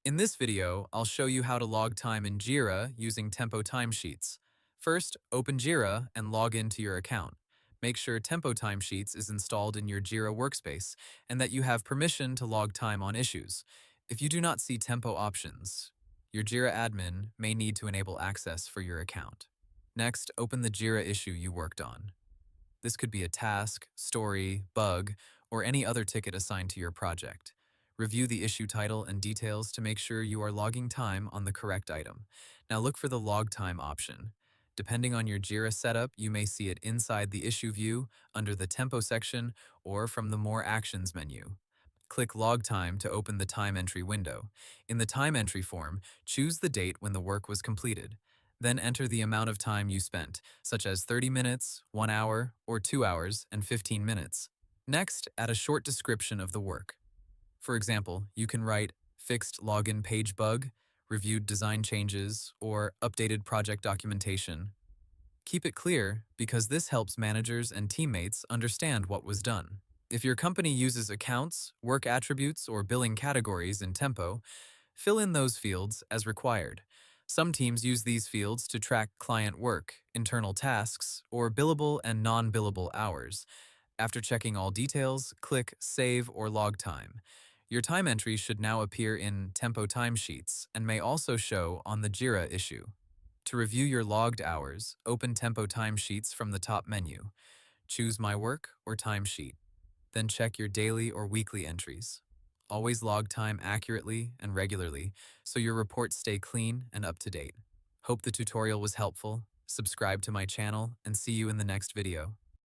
In this video, I'll show you how to log time in Jira using Tempo Timesheets. First, open Jira and log into your account. Make sure Tempo Timesheets is installed in your Jira workspace and that you have permission to log time on issues. If you do not see Tempo options, your Jira admin may need to enable access for your account. Next, open the Jira issue you worked on. This could be a task, story, bug, or any other ticket assigned to your project. Review the issue title and details to make sure you are logging time on the correct item. Now look for the log time option. Depending on your Jira setup, you may see it inside the issue view, under the Tempo section, or from the More Actions menu. Click Log Time to open the time entry window. In the time entry form, choose the date when the work was completed. Then enter the amount of time you spent, such as 30 minutes, 1 hour, or 2 hours and 15 minutes. Next, add a short description of the work. For example, you can write fixed login page bug, reviewed design changes, or updated project documentation. Keep it clear because this helps managers and teammates understand what was done. If your company uses accounts, work attributes, or billing categories in Tempo, fill in those fields as required. Some teams use these fields to track client work, internal tasks, or billable and non-billable hours. After checking all details, click Save or Log Time. Your time entry should now appear in Tempo Timesheets and may also show on the Jira issue. To review your logged hours, open Tempo Timesheets from the top menu. Choose My Work or Timesheet. Then check your daily or weekly entries. Always log time accurately and regularly so your reports stay clean and up to date. Hope the tutorial was helpful. Subscribe to my channel and see you in the next video.